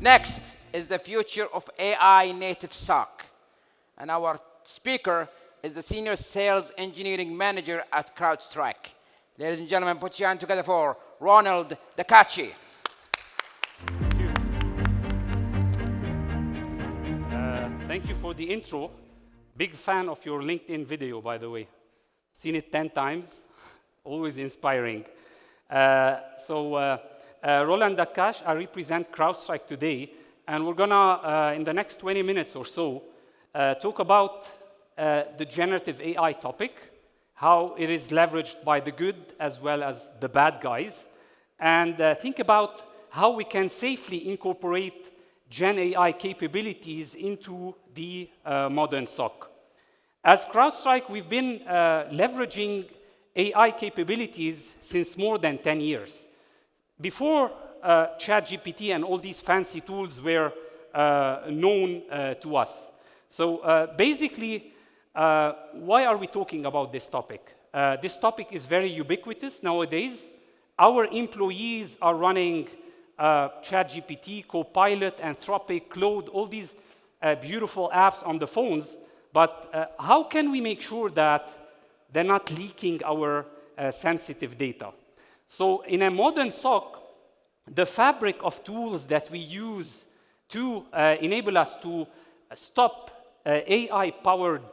Next is the Future of AI-Native SOC. And our speaker is the Senior Sales Engineering Manager at CrowdStrike. Ladies and gentlemen, put your hands together for Roland Daccache. Thank you for the intro. Big fan of your LinkedIn video, by the way. Seen it 10 times. Always inspiring. Roland Daccache, I represent CrowdStrike today, and we're gonna, in the next 20 minutes or so, talk about the generative AI topic, how it is leveraged by the good as well as the bad guys, and think about how we can safely incorporate Gen AI capabilities into the modern SOC. As CrowdStrike, we've been leveraging AI capabilities since more than 10 years. Before ChatGPT and all these fancy tools were known to us. So basically, why are we talking about this topic? This topic is very ubiquitous nowadays. Our employees are running ChatGPT, Copilot, Anthropic, Claude, all these beautiful apps on the phones. But how can we make sure that they're not leaking our sensitive data? So in a modern SOC, the fabric of tools that we use to enable us to stop AI-powered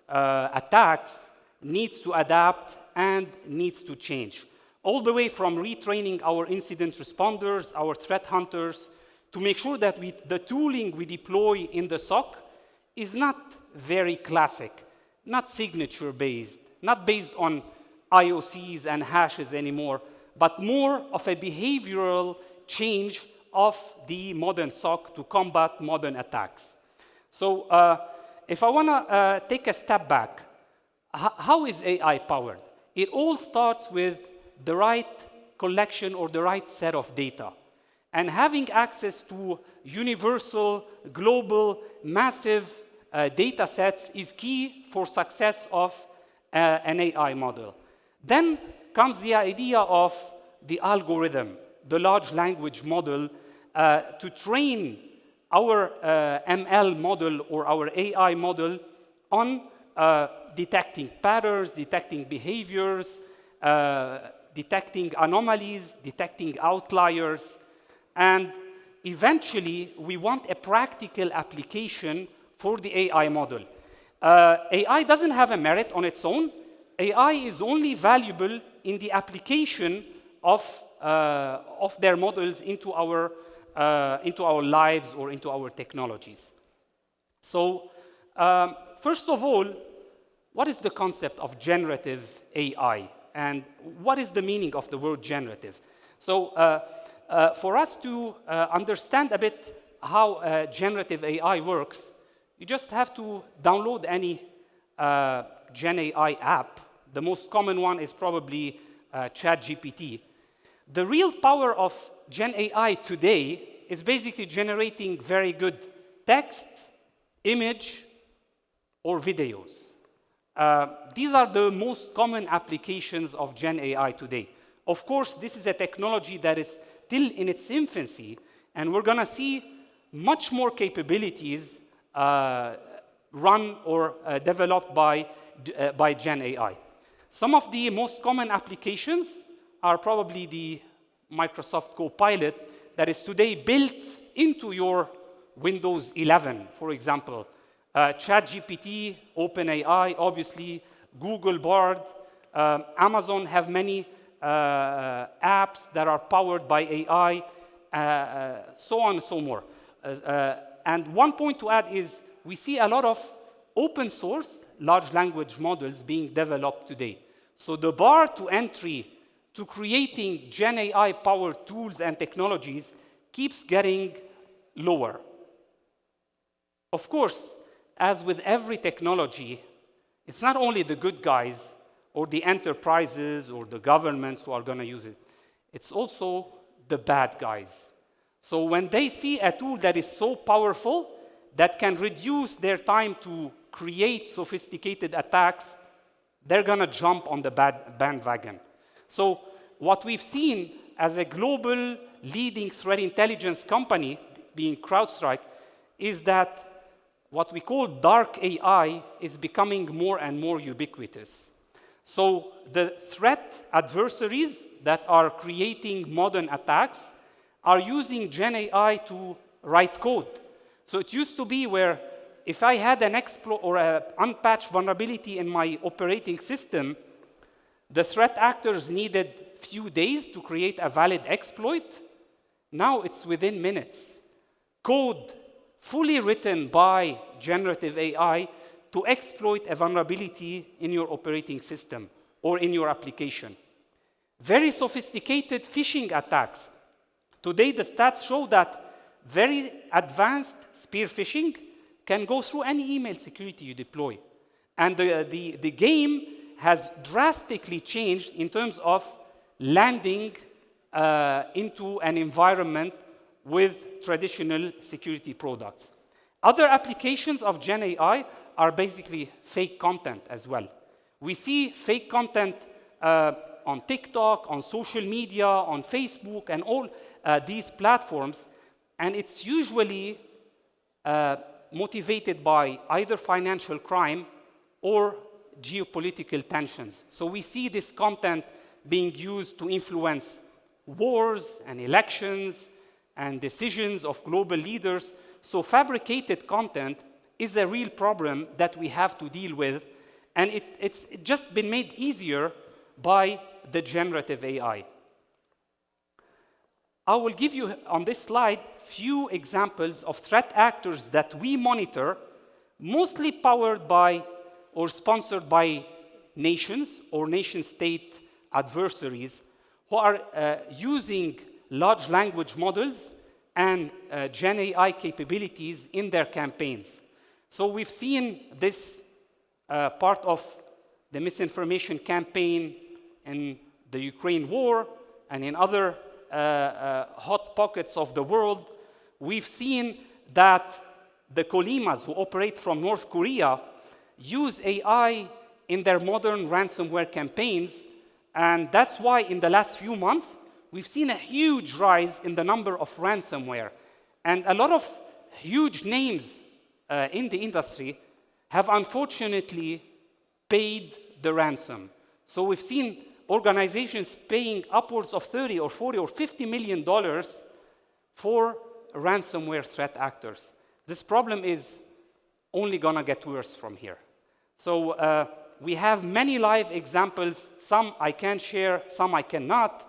attacks needs to adapt and needs to change. All the way from retraining our incident responders, our threat hunters, to make sure that the tooling we deploy in the SOC is not very classic, not signature-based, not based on IOCs and hashes anymore, but more of a behavioral change of the modern SOC to combat modern attacks. So if I want to take a step back, how is AI powered? It all starts with the right collection or the right set of data. And having access to universal, global, massive data sets is key for success of an AI model. Then comes the idea of the algorithm, the large language model, to train our ML model or our AI model on detecting patterns, detecting behaviors, detecting anomalies, detecting outliers, and eventually we want a practical application for the AI model. AI doesn't have a merit on its own. AI is only valuable in the application of their models into our lives or into our technologies. So first of all, what is the concept of generative AI? And what is the meaning of the word generative? So for us to understand a bit how generative AI works, you just have to download any Gen AI app. The most common one is probably ChatGPT. The real power of Gen AI today is basically generating very good text, image, or videos. These are the most common applications of Gen AI today. Of course, this is a technology that is still in its infancy, and we're going to see much more capabilities run or developed by Gen AI. Some of the most common applications are probably the Microsoft Copilot that is today built into your Windows 11, for example. ChatGPT, OpenAI, obviously, Google Bard, Amazon have many apps that are powered by AI, so on and so more. And one point to add is we see a lot of open source large language models being developed today. So the bar to entry to creating Gen AI powered tools and technologies keeps getting lower. Of course, as with every technology, it's not only the good guys or the enterprises or the governments who are going to use it. It's also the bad guys. So when they see a tool that is so powerful that can reduce their time to create sophisticated attacks, they're going to jump on the bandwagon. So what we've seen as a global leading threat intelligence company, being CrowdStrike, is that what we call dark AI is becoming more and more ubiquitous. So the threat adversaries that are creating modern attacks are using Gen AI to write code. So it used to be where if I had an exploit or an unpatched vulnerability in my operating system, the threat actors needed few days to create a valid exploit. Now it's within minutes. Code fully written by generative AI to exploit a vulnerability in your operating system or in your application. Very sophisticated phishing attacks. Today, the stats show that very advanced spear phishing can go through any email security you deploy. And the game has drastically changed in terms of landing into an environment with traditional security products. Other applications of Gen AI are basically fake content as well. We see fake content on TikTok, on social media, on Facebook, and all these platforms, and it's usually motivated by either financial crime or geopolitical tensions. So we see this content being used to influence wars and elections and decisions of global leaders. So fabricated content is a real problem that we have to deal with, and it's just been made easier by the generative AI. I will give you on this slide few examples of threat actors that we monitor, mostly powered by or sponsored by nations or nation-state adversaries who are using large language models and Gen AI capabilities in their campaigns. So we've seen this part of the misinformation campaign in the Ukraine war and in other hot pockets of the world. We've seen that the Kolimas who operate from North Korea use AI in their modern ransomware campaigns, and that's why in the last few months, we've seen a huge rise in the number of ransomware. And a lot of huge names in the industry have unfortunately paid the ransom. So we've seen organizations paying upwards of $30 or $40 or $50 million for ransomware threat actors. This problem is only gonna get worse from here. So we have many live examples, some I can share, some I cannot,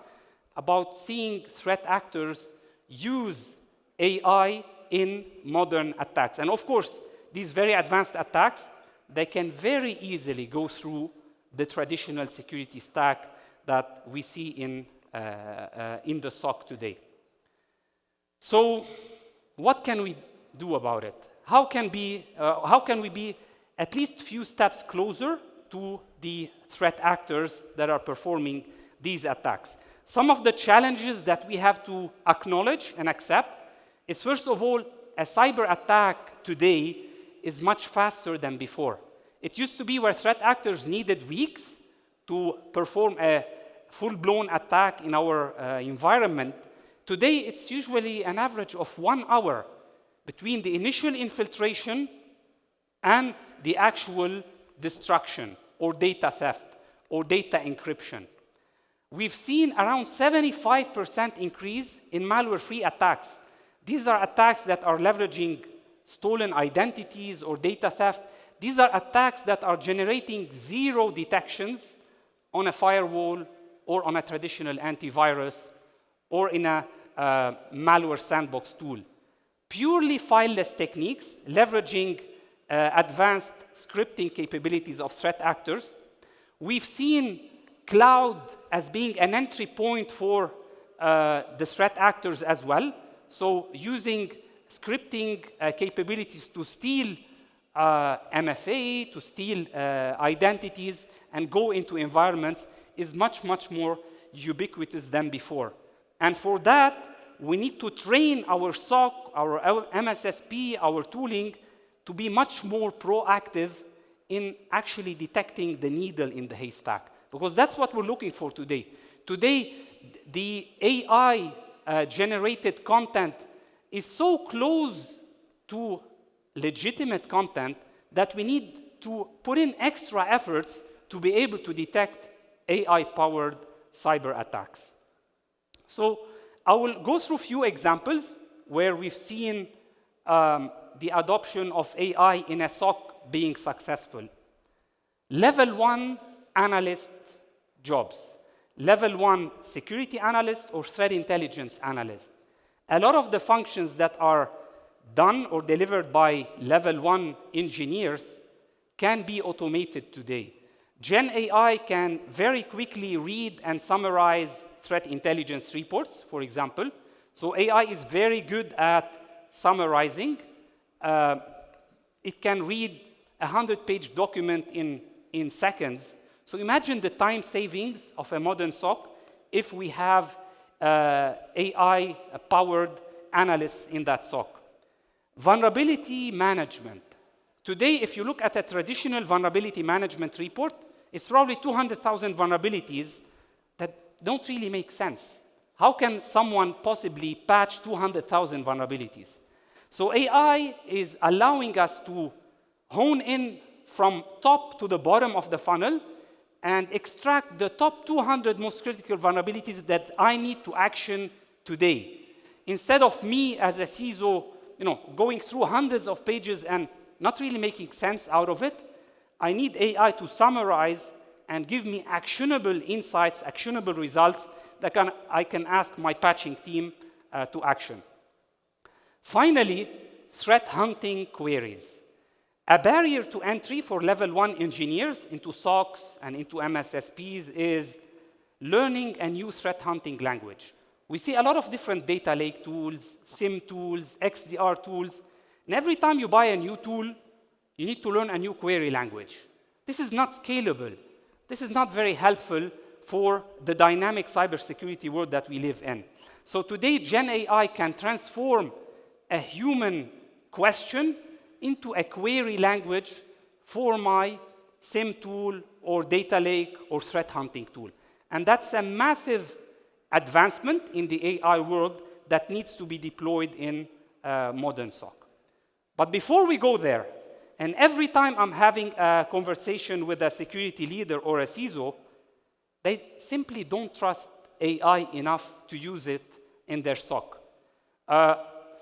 about seeing threat actors use AI in modern attacks. And of course, these very advanced attacks, they can very easily go through the traditional security stack that we see in the SOC today. So what can we do about it? How can we be at least few steps closer to the threat actors that are performing these attacks? Some of the challenges that we have to acknowledge and accept is, first of all, a cyber attack today is much faster than before. It used to be where threat actors needed weeks to perform a full-blown attack in our environment. Today, it's usually an average of 1 hour between the initial infiltration and the actual destruction or data theft or data encryption. We've seen around 75% increase in malware-free attacks. These are attacks that are leveraging stolen identities or data theft. These are attacks that are generating 0 detections on a firewall or on a traditional antivirus or in a malware sandbox tool. Purely fileless techniques leveraging advanced scripting capabilities of threat actors. We've seen cloud as being an entry point for the threat actors as well. So using scripting capabilities to steal MFA, to steal identities, and go into environments is much, much more ubiquitous than before. And for that, we need to train our SOC, our MSSP, our tooling to be much more proactive in actually detecting the needle in the haystack. Because that's what we're looking for today. Today, the AI generated content is so close to legitimate content that we need to put in extra efforts to be able to detect AI-powered cyber attacks. So I will go through a few examples where we've seen the adoption of AI in a SOC being successful. Level 1 analyst jobs, level 1 security analyst or threat intelligence analyst. A lot of the functions that are done or delivered by level 1 engineers can be automated today. Gen AI can very quickly read and summarize threat intelligence reports, for example. So AI is very good at summarizing. It can read a 100-page document in seconds. So imagine the time savings of a modern SOC if we have AI-powered analysts in that SOC. Vulnerability management. Today, if you look at a traditional vulnerability management report, it's probably 200,000 vulnerabilities that don't really make sense. How can someone possibly patch 200,000 vulnerabilities? So AI is allowing us to hone in from top to the bottom of the funnel and extract the top 200 most critical vulnerabilities that I need to action today. Instead of me as a CISO, going through hundreds of pages and not really making sense out of it, I need AI to summarize and give me actionable insights, actionable results that I can ask my patching team to action. Finally, threat hunting queries. A barrier to entry for level 1 engineers into SOCs and into MSSPs is learning a new threat hunting language. We see a lot of different data lake tools, SIM tools, XDR tools, and every time you buy a new tool, you need to learn a new query language. This is not scalable. This is not very helpful for the dynamic cybersecurity world that we live in. So today, Gen AI can transform a human question into a query language for my SIM tool or data lake or threat hunting tool. And that's a massive advancement in the AI world that needs to be deployed in modern SOC. But before we go there, and every time I'm having a conversation with a security leader or a CISO, they simply don't trust AI enough to use it in their SOC.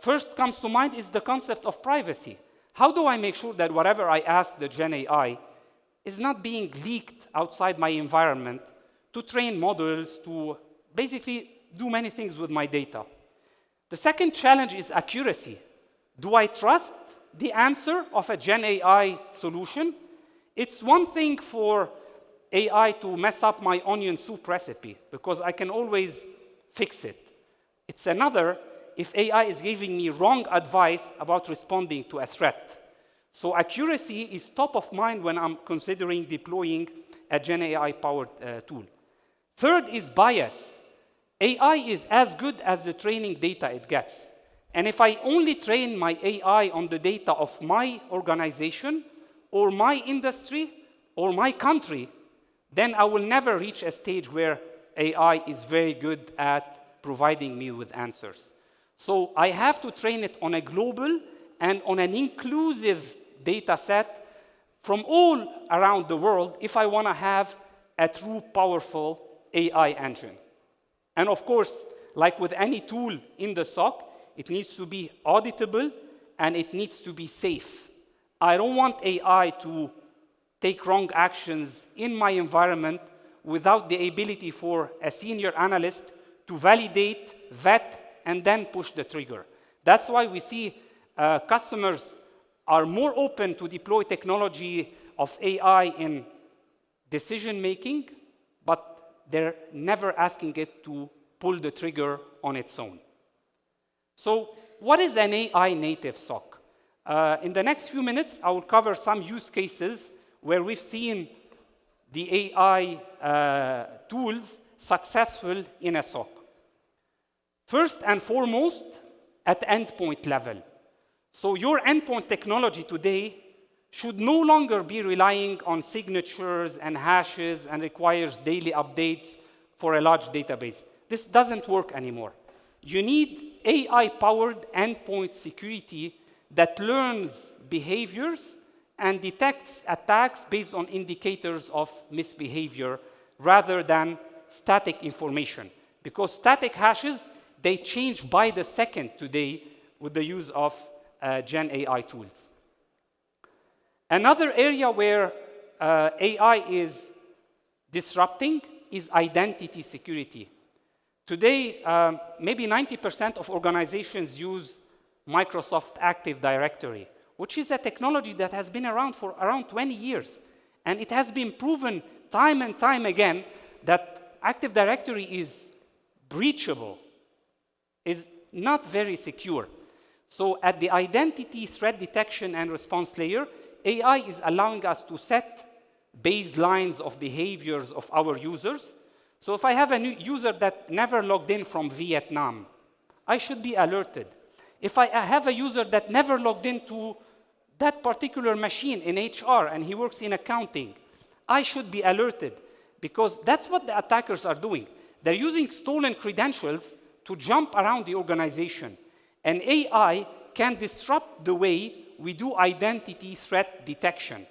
First comes to mind is the concept of privacy. How do I make sure that whatever I ask the Gen AI is not being leaked outside my environment to train models, to basically do many things with my data? The second challenge is accuracy. Do I trust the answer of a Gen AI solution? It's one thing for AI to mess up my onion soup recipe, because I can always fix it. It's another if AI is giving me wrong advice about responding to a threat. So accuracy is top of mind when I'm considering deploying a Gen AI-powered tool. Third is bias. AI is as good as the training data it gets. And if I only train my AI on the data of my organization or my industry or my country, then I will never reach a stage where AI is very good at providing me with answers. So I have to train it on a global and on an inclusive data set from all around the world if I want to have a true powerful AI engine. And of course, like with any tool in the SOC, it needs to be auditable and it needs to be safe. I don't want AI to take wrong actions in my environment without the ability for a senior analyst to validate, vet, and then push the trigger. That's why we see customers are more open to deploy technology of AI in decision-making, but they're never asking it to pull the trigger on its own. So what is an AI-native SOC? In the next few minutes, I will cover some use cases where we've seen the AI tools successful in a SOC. First and foremost, at endpoint level. So your endpoint technology today should no longer be relying on signatures and hashes and requires daily updates for a large database. This doesn't work anymore. You need AI-powered endpoint security that learns behaviors and detects attacks based on indicators of misbehavior rather than static information. Because static hashes, they change by the second today with the use of Gen AI tools. Another area where AI is disrupting is identity security. Today, maybe 90% of organizations use Microsoft Active Directory, which is a technology that has been around for around 20 years. And it has been proven time and time again that Active Directory is breachable, is not very secure. So at the identity threat detection and response layer, AI is allowing us to set baselines of behaviors of our users. So if I have a new user that never logged in from Vietnam, I should be alerted. If I have a user that never logged into that particular machine in HR and he works in accounting, I should be alerted because that's what the attackers are doing. They're using stolen credentials to jump around the organization. And AI can disrupt the way we do identity threat detection.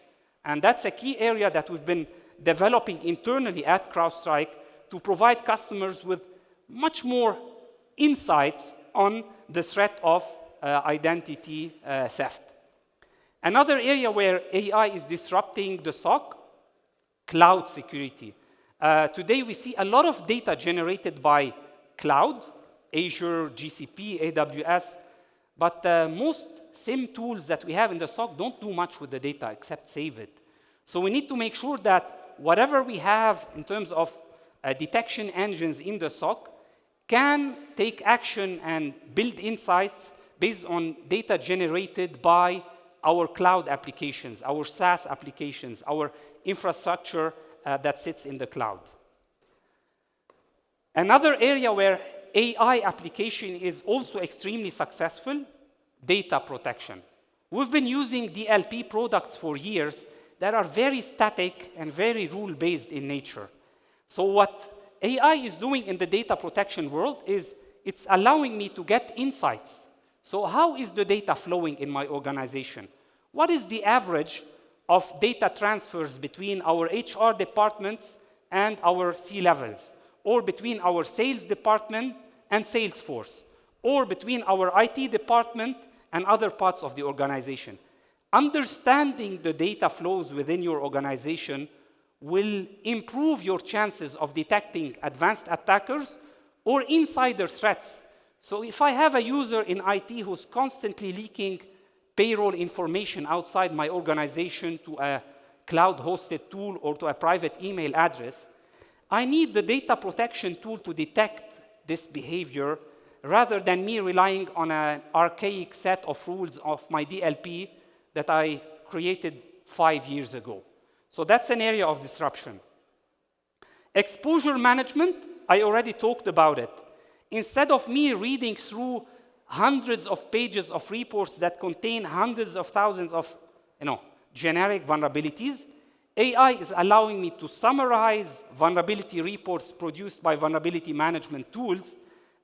And that's a key area that we've been developing internally at CrowdStrike to provide customers with much more insights on the threat of identity theft. Another area where AI is disrupting the SOC, cloud security. Today we see a lot of data generated by cloud, Azure, GCP, AWS, but most SIM tools that we have in the SOC don't do much with the data except save it. So we need to make sure that whatever we have in terms of detection engines in the SOC can take action and build insights based on data generated by our cloud applications, our SaaS applications, our infrastructure that sits in the cloud. Another area where AI application is also extremely successful, data protection. We've been using DLP products for years that are very static and very rule-based in nature. So what AI is doing in the data protection world is it's allowing me to get insights. So how is the data flowing in my organization? What is the average of data transfers between our HR departments and our C-levels, or between our sales department and Salesforce, or between our IT department and other parts of the organization? Understanding the data flows within your organization will improve your chances of detecting advanced attackers or insider threats. So if I have a user in IT who's constantly leaking payroll information outside my organization to a cloud-hosted tool or to a private email address, I need the data protection tool to detect this behavior rather than me relying on an archaic set of rules of my DLP that I created 5 years ago. So that's an area of disruption. Exposure management, I already talked about it. Instead of me reading through hundreds of pages of reports that contain hundreds of thousands of generic vulnerabilities, AI is allowing me to summarize vulnerability reports produced by vulnerability management tools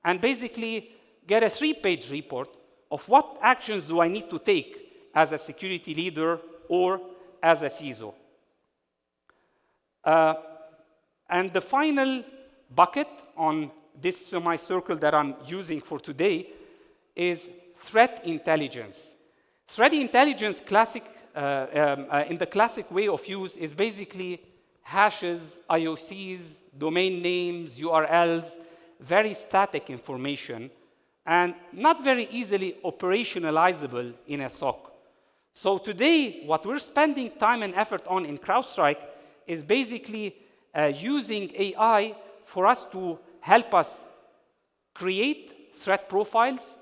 and basically get a 3-page report of what actions do I need to take as a security leader or as a CISO. And the final bucket on this semicircle that I'm using for today is threat intelligence. Threat intelligence in the classic way of use is basically hashes, IOCs, domain names, URLs, very static information, and not very easily operationalizable in a SOC. So today, what we're spending time and effort on in CrowdStrike is basically using AI for us to help us create threat profiles,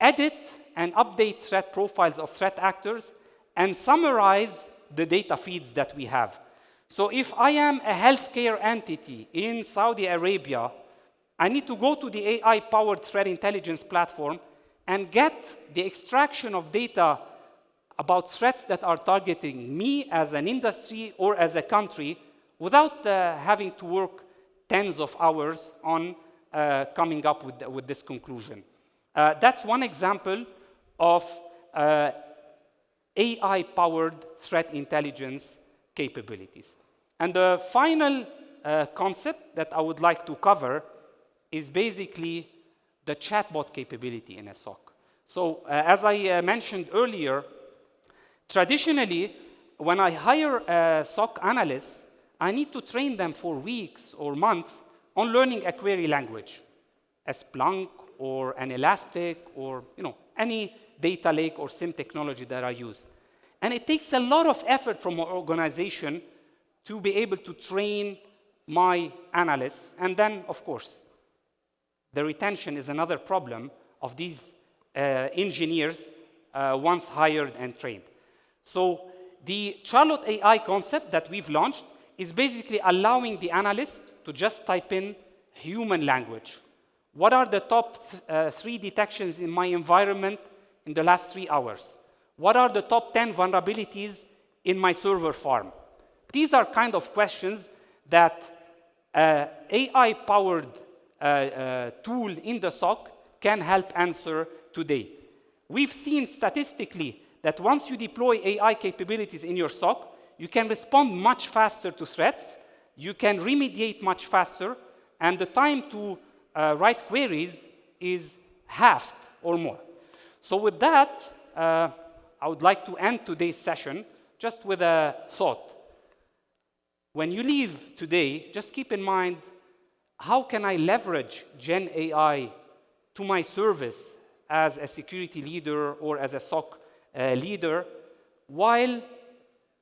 edit and update threat profiles of threat actors, and summarize the data feeds that we have. So if I am a healthcare entity in Saudi Arabia, I need to go to the AI-powered threat intelligence platform and get the extraction of data about threats that are targeting me as an industry or as a country without having to work tens of hours on coming up with this conclusion. That's one example of AI-powered threat intelligence capabilities. And the final concept that I would like to cover is basically the chatbot capability in a SOC. So as I mentioned earlier, traditionally, when I hire a SOC analyst, I need to train them for weeks or months on learning a query language, a Splunk or an Elastic or any data lake or SIM technology that I use. And it takes a lot of effort from our organization to be able to train my analysts. And then, of course, the retention is another problem of these engineers once hired and trained. So the Charlotte AI concept that we've launched is basically allowing the analyst to just type in human language. What are the top 3 detections in my environment in the last 3 hours? What are the top 10 vulnerabilities in my server farm? These are kind of questions that AI-powered tool in the SOC can help answer today. We've seen statistically that once you deploy AI capabilities in your SOC, you can respond much faster to threats, you can remediate much faster, and the time to write queries is halved or more. So with that, I would like to end today's session just with a thought. When you leave today, just keep in mind, how can I leverage Gen AI to my service as a security leader or as a SOC leader, while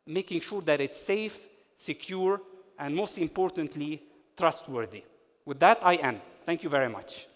making sure that it's safe, secure, and most importantly, trustworthy. With that, I end. Thank you very much.